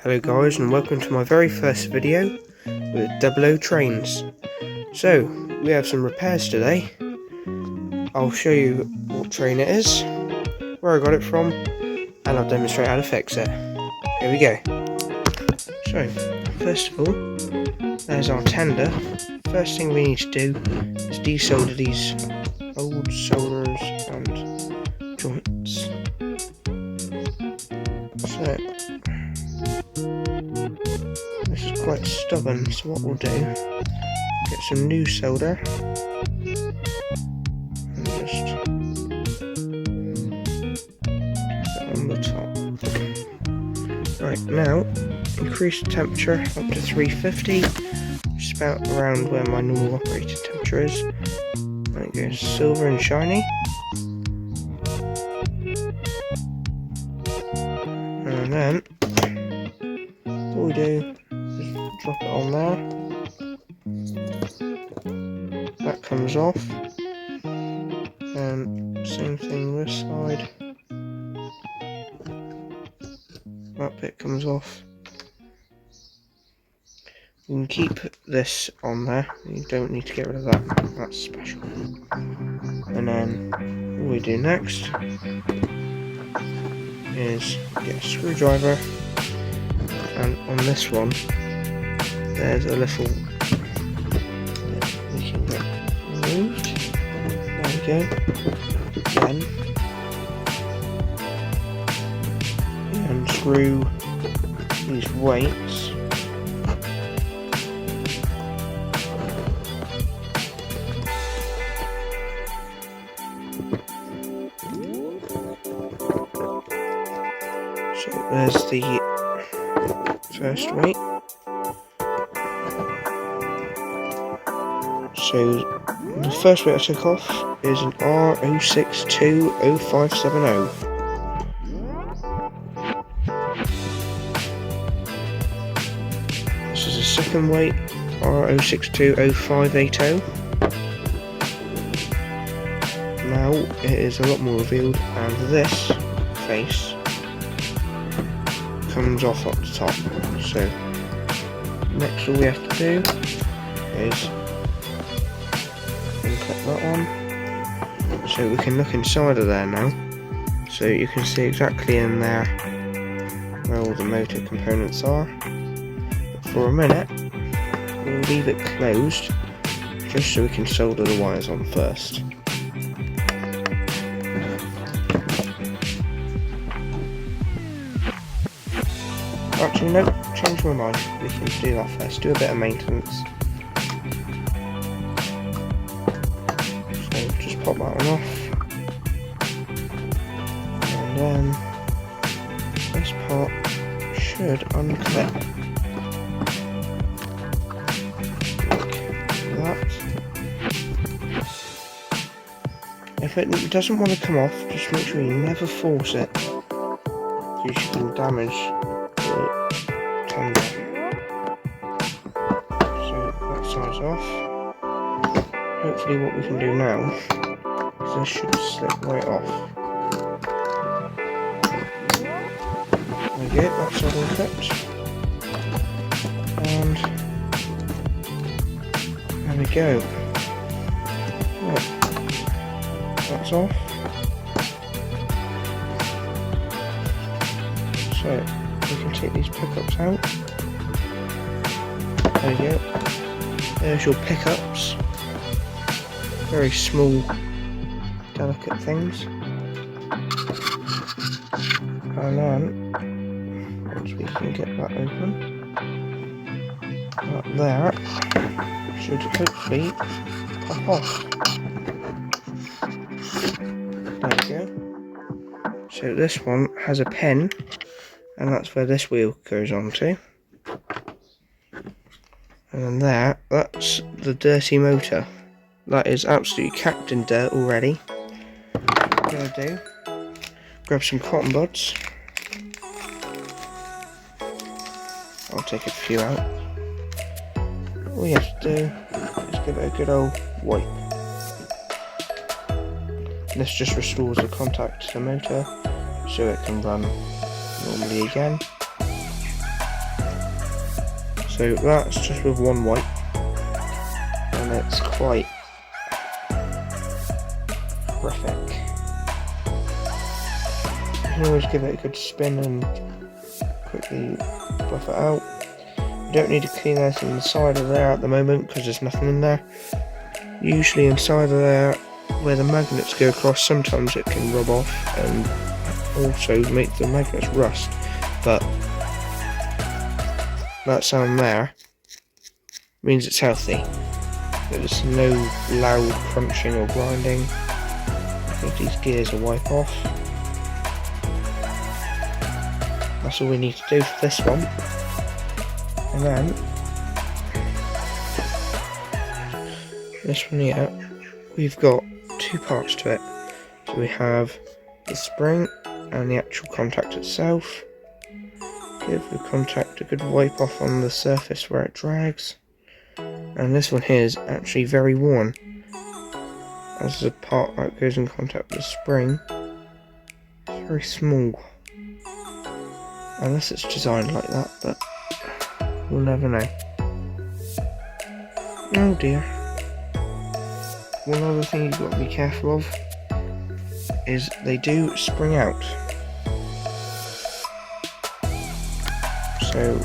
Hello guys, and welcome to my very first video with 00 trains. So, we have some repairs today. I'll show you what train it is, where I got it from, and I'll demonstrate how to fix it. Here we go. So, first of all, there's our tender. First thing we need to do is desolder these old solders and joints. So, this is quite stubborn, so what we'll do, get some new solder and just put it on the top. Right, now increase the temperature up to 350, which is about around where my normal operating temperature is. And it goes silver and shiny. And then what we do is drop it on there. That comes off. And same thing this side. That bit comes off. You can keep this on there. You don't need to get rid of that. That's special. And then what we do next is get a screwdriver, and on this one there's a little bit we can get removed. There we go. Then unscrew these weights. So there's the first weight. So the first weight I took off is an R06200570. This is the second weight, R06200580. Now it is a lot more revealed, and this face comes off at the top. So next all we have to do is clip that on, so we can look inside of there now. So you can see exactly in there where all the motor components are. But for a minute we'll leave it closed just so we can solder the wires on first. Actually, no, change my mind. We can do that first. Do a bit of maintenance. So just pop that one off. And then this part should unclip. Like that. If it doesn't want to come off, just make sure you never force it, because you can damage the tender. So that side's off. Hopefully what we can do now is this should slip right off. There we go, that's all unclipped. And there we go. Right, that's off. So we can take these pickups out. There you go. There's your pickups. Very small, delicate things. And then, once we can get that open, that there should hopefully pop off. There we go. So this one has a pin, and that's where this wheel goes on to. And then there, that's the dirty motor. That is absolutely capped in dirt already. What I'm gonna do, grab some cotton buds. I'll take a few out. All you have to do is give it a good old wipe. This just restores the contact to the motor so it can run normally again. So that's just with one wipe, and it's quite horrific. You can always give it a good spin and quickly buff it out. You don't need to clean anything inside of there at the moment because there's nothing in there. Usually inside of there, where the magnets go across, sometimes it can rub off and also make the magnets rust, but that sound there means it's healthy. There's no loud crunching or grinding. I think these gears will wipe off. That's all we need to do for this one. And then this one here, we've got two parts to it. So we have the spring and the actual contact itself. Give the contact a good wipe off on the surface where it drags. And this one here is actually very worn, as the part that goes in contact with the spring is very small. Unless it's designed like that, but we'll never know. Oh dear. One other thing you've got to be careful of is they do spring out. So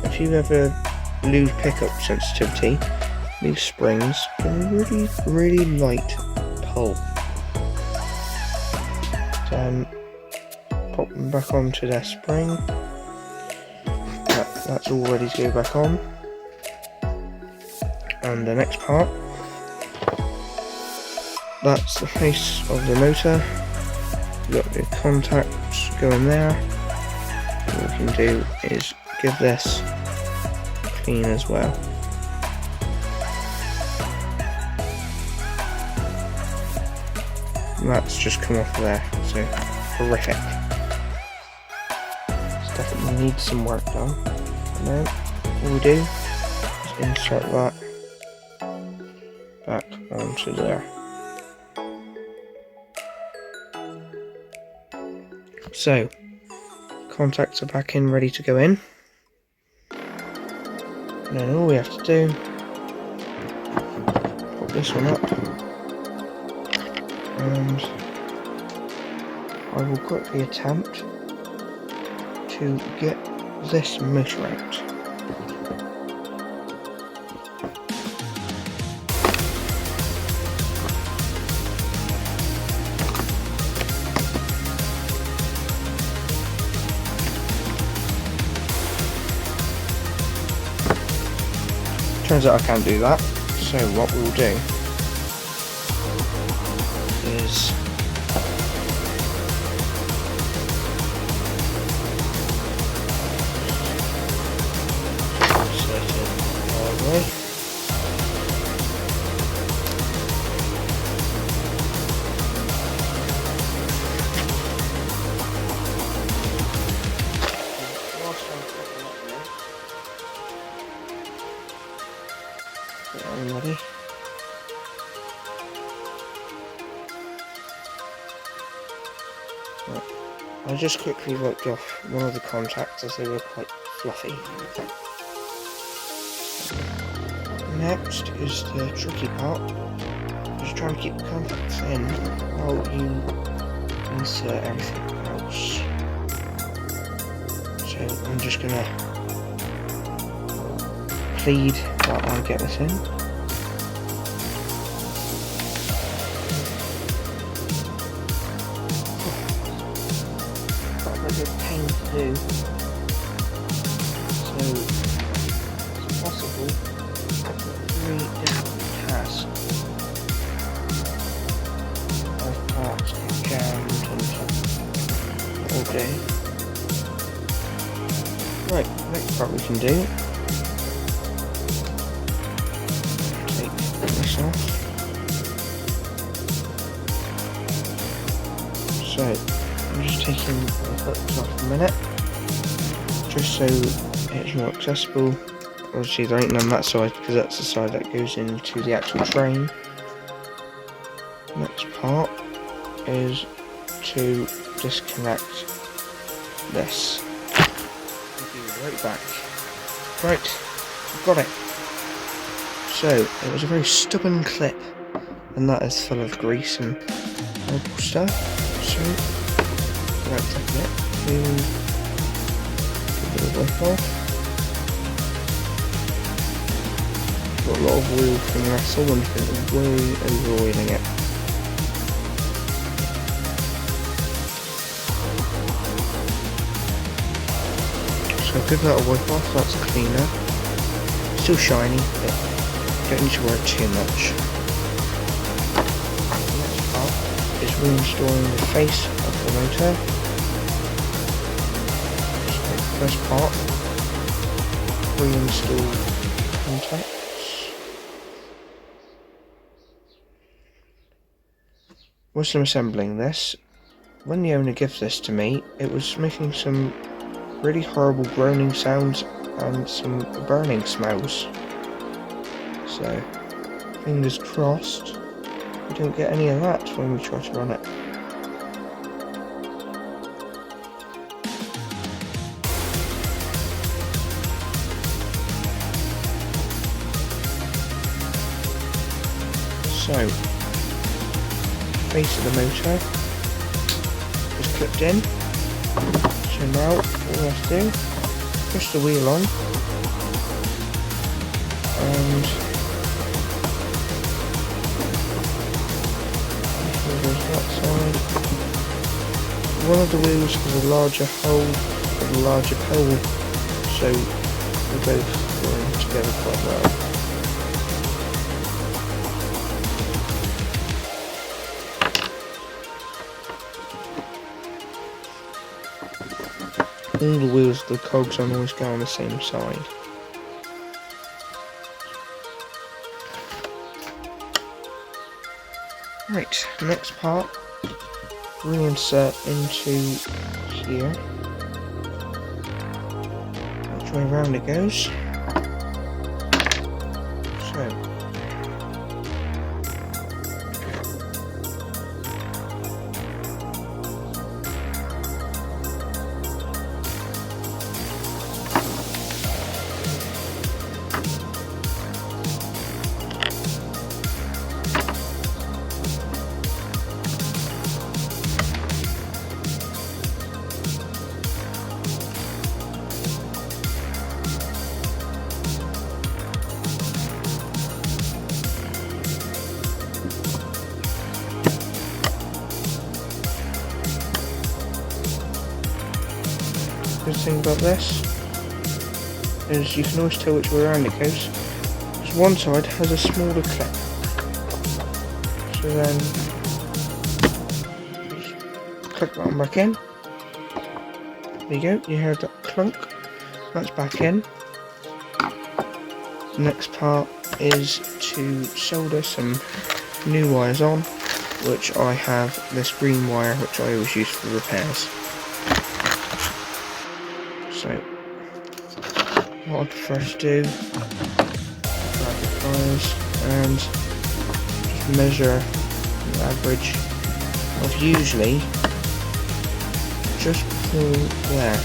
if you ever lose pickup sensitivity, these springs can really light pull. Then pop them back onto their spring. That's all ready to go back on. And the next part, that's the face of the motor. You've got the contacts going there. What we can do is give this a clean as well. And that's just come off there, so horrific. This definitely needs some work done. And then all we do is insert that back onto there. So, contacts are back in, ready to go in. And then all we have to do, put this one up, and I will quickly attempt to get this motor out. Turns out I can't do that, so what we'll do is insert it all the way. Ready? Right. I just quickly wiped off one of the contacts as they were quite fluffy. Next is the tricky part. Just trying to keep the contacts in while you insert everything else. So I'm just gonna plead that I'll get this in. A pain to do, so it's possible I've got 3 different tasks of parts jammed and all day. Right, next part we can do, take this off. So I'm just taking the hooks off a minute, just so it's more accessible. Obviously there ain't none that side because that's the side that goes into the actual train. Next part is to disconnect this. We'll be right back. Right, got it. So, it was a very stubborn clip, and that is full of grease and horrible stuff. So, right, take it. We'll give it a wipe off. Got a lot of oil from Wrestle and been way over oiling it. So give that a wipe off, that's cleaner. Still shiny, but don't need to worry too much. The next part is reinstalling the face of the motor. So the first part, reinstall contacts. Whilst I'm assembling this, when the owner gives this to me, it was making some really horrible groaning sounds and some burning smells. So, fingers crossed, we don't get any of that when we try to run it. So, face of the motor is clipped in. So now all we have to do, push the wheel on and that side. One of the wheels has a larger hole and a larger pole, so they both go in together quite well. All the wheels of the cogs always go on the same side. Right, next part, reinsert into here. Which way around it goes. So, good thing about this is you can always tell which way around it goes. Because one side has a smaller clip. So then just click that one back in. There you go, you heard that clunk. That's back in. The next part is to solder some new wires on, which I have this green wire which I always use for repairs. So, what I'd first do, grab the pliers and just measure the average of usually just pull there.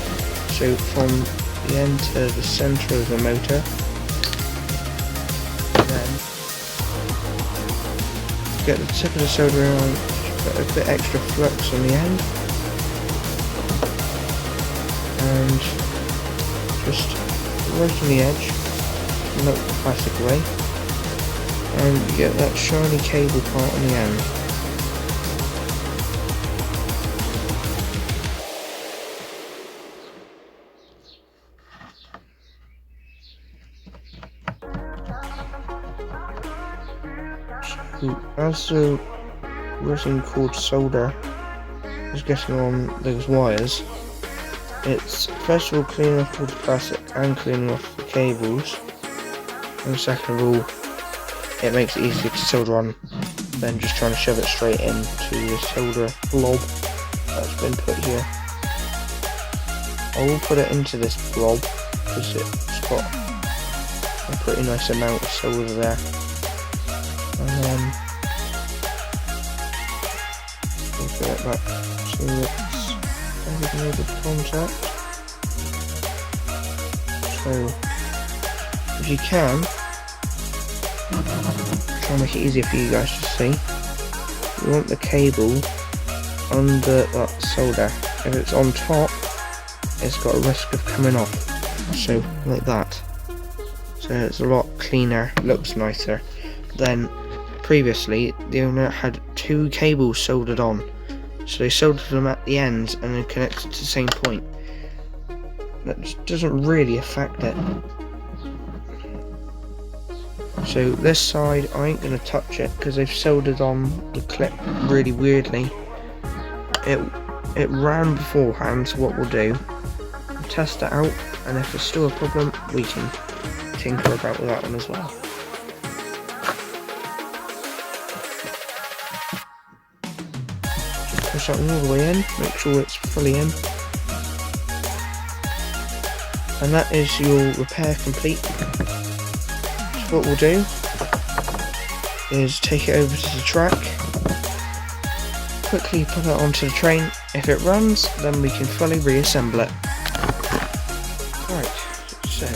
So from the end to the centre of the motor, and then get the tip of the soldering iron, put a bit extra flux on the end, and just right on the edge, knock the plastic away, and you get that shiny cable part on the end. So, as the resin called solder is getting on those wires, it's first of all cleaning off all the plastic and cleaning off the cables, and second of all it makes it easier to solder on than just trying to shove it straight into the solder blob that's been put here. I will put it into this blob because it's got a pretty nice amount of solder there, and then we'll put it back so it's everything over the contact. So if you can, try and make it easier for you guys to see, you want the cable under that solder. If it's on top, it's got a risk of coming off. So, like that. So it's a lot cleaner, looks nicer than previously. The owner had 2 cables soldered on. So they soldered them at the ends and then connected to the same point. That just doesn't really affect it. So this side, I ain't going to touch it because they've soldered on the clip really weirdly. It ran beforehand, so what we'll do, we'll test it out, and if it's still a problem, we can tinker about with that one as well. Just push that one all the way in, make sure it's fully in. And that is your repair complete. So what we'll do is take it over to the track, quickly put it onto the train. If it runs, then we can fully reassemble it. Right, so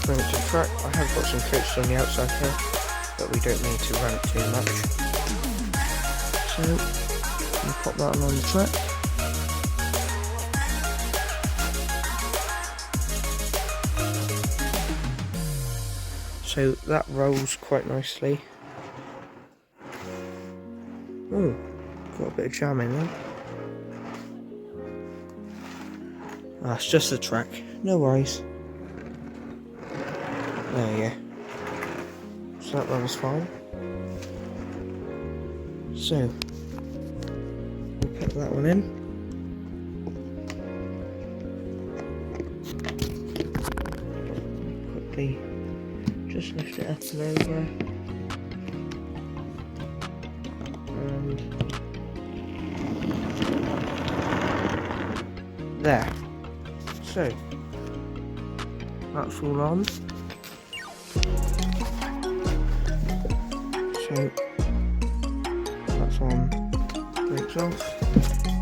bring it to the track. I have got some coats on the outside here, but we don't need to run it too much. So we'll pop that on the track. So that rolls quite nicely. Oh, got a bit of jam in there. That's just the track, no worries. There you go. So that runs fine. So we'll put that one in. Quickly just lift it up and over. And there. So that's all on. So that's on, brakes off.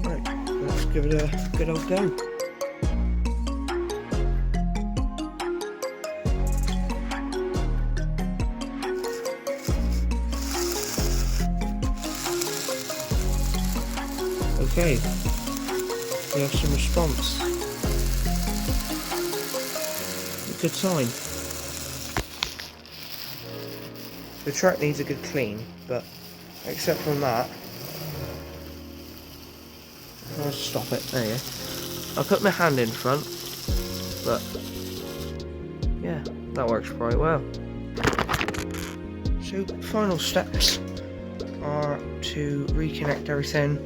Right, let's give it a good old go. Okay, we have some response. A good sign. The track needs a good clean, but except from that, I'll stop it. There you go. I'll put my hand in front, but yeah, that works quite well. So final steps are to reconnect everything,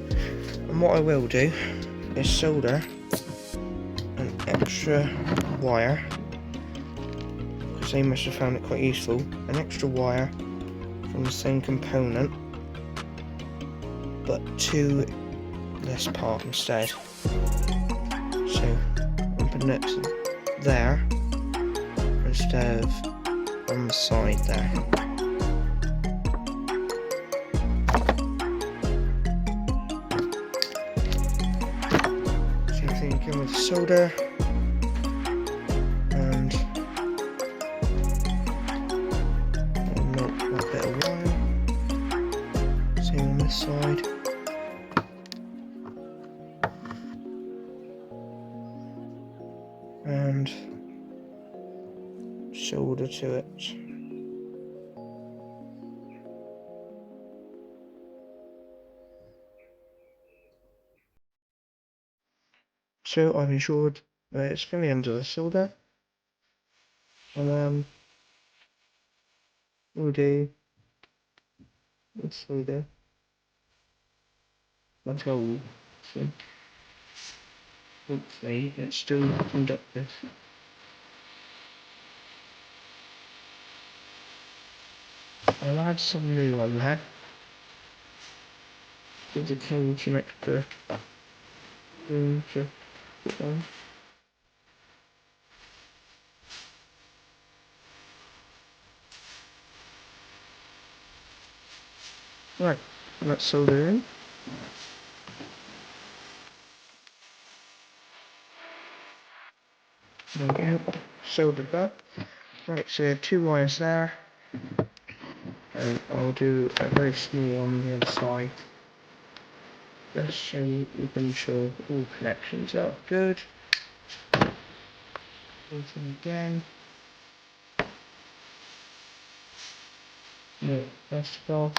and what I will do is solder an extra wire, because they must have found it quite useful, an extra wire from the same component but to this part instead. So I'm putting it there instead of on the side there. Same thing again with solder, and melt that bit of wire. Same on this side. And solder to it. So I've ensured that it's fully under the solder, and we'll do this solder until hopefully it's still conductive. I'll add some new on there. Give the cable some extra room to put on. Right, let's solder in. There we go, soldered that. Right, so we have 2 wires there, and I'll do a very small on the other side, just so you can ensure all connections are good. Open again. No, first of all.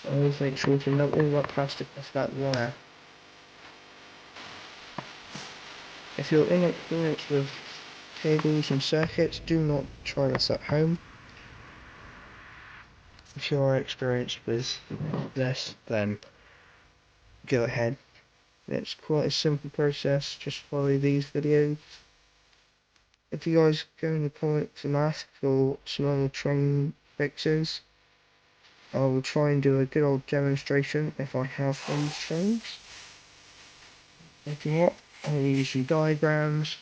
Always make sure to note all that plastic off that wire. If you're inexperienced with cables and circuits, do not try this at home. If you are experienced with this, then go ahead. It's quite a simple process, just follow these videos. If you guys go in the comments and ask for some other train fixes, I will try and do a good old demonstration if I have these trains. If not, I'll use some diagrams.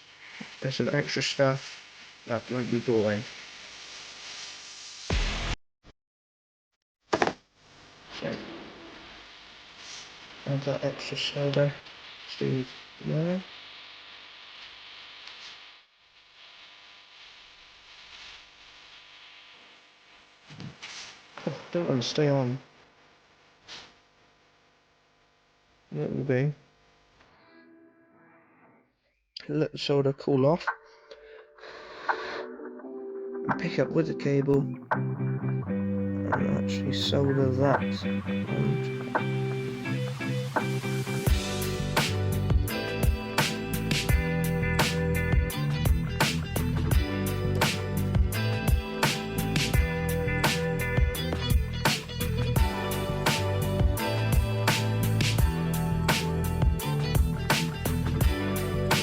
There's some extra stuff that won't be boring. So, add that extra solder to there. Oh, don't want to stay on. Let it be. Let the solder cool off. And pick up with the cable and actually solder that on.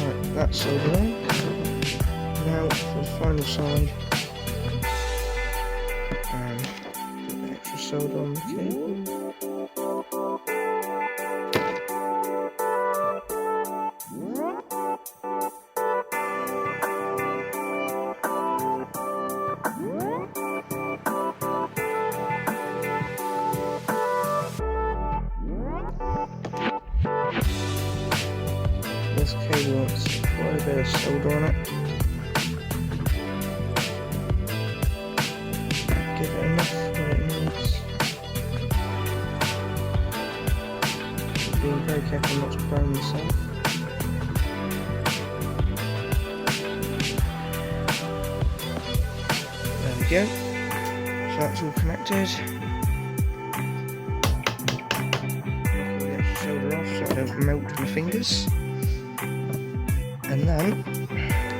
Right, that's soldered on. Now for the final side. And put the extra solder on the cable. This cable wants quite a bit of solder on it. Give it enough what it needs. Being very careful not to burn yourself. There we go. So that's all connected. Pull the extra solder off so I don't melt my fingers. And then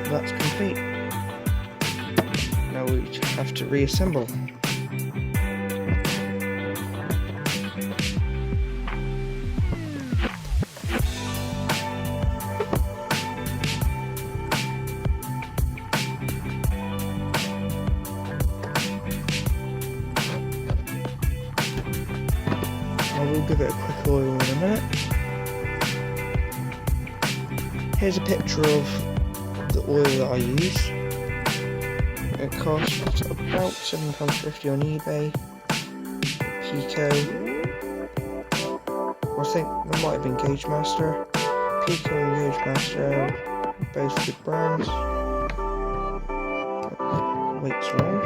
that's complete. Now we just have to reassemble. I will give it a quick oil in a minute. Here's a picture of the oil that I use. It costs about £7.50 on eBay. Pico. I think there might have been Gauge Master. Pico and Gauge Master, both good brands. Weight's wrong.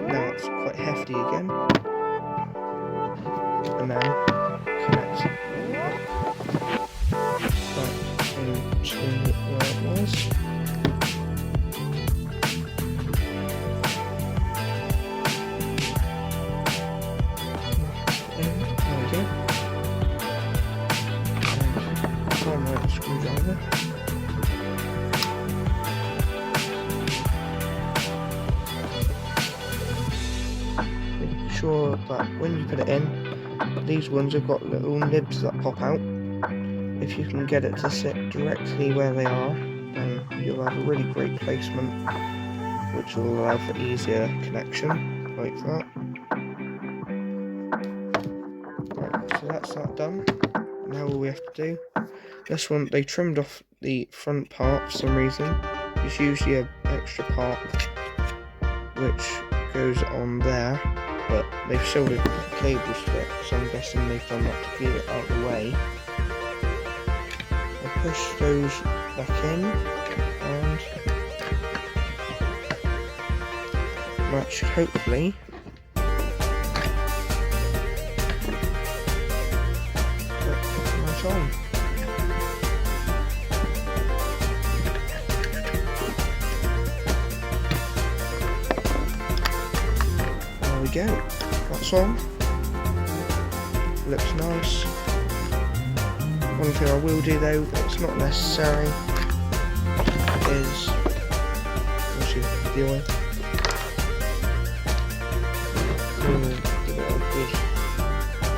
Now it's quite hefty again. And now connect back into where it was. There we go. And primary screwdriver. Make sure that when you put it in, these ones have got little nibs that pop out. If you can get it to sit directly where they are, then you'll have a really great placement, which will allow for easier connection, like that. Right, so that's that done. Now all we have to do, this one, they trimmed off the front part for some reason. There's usually an extra part which goes on there. but they've soldered cables to it, so I'm guessing they've done that to keep it out of the way. I'll push those back in, and that should hopefully put that on. There we go, that's on. Looks nice. One thing I will do though, it's not necessary, is obviously the oil. Give it a good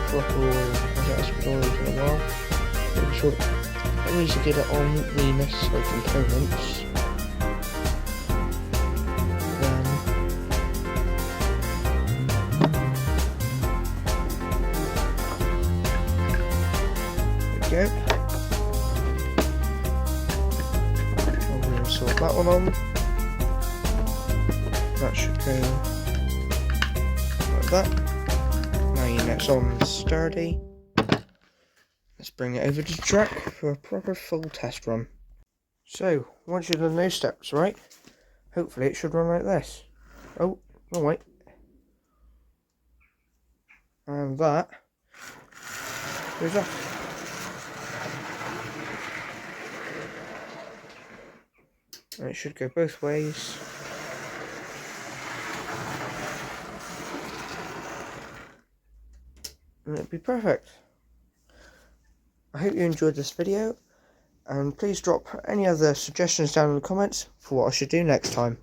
proper oil, as it hasn't been oiled in a while. Make sure it needs to get it on the necessary components. Go. I'm going to sort that one on. That should go like that. Now your net's on and sturdy. Let's bring it over to the track for a proper full test run. So, once you've done those steps right, hopefully it should run like this. Oh, no wait. And that goes off. And it should go both ways. And it'll be perfect. I hope you enjoyed this video, and please drop any other suggestions down in the comments for what I should do next time.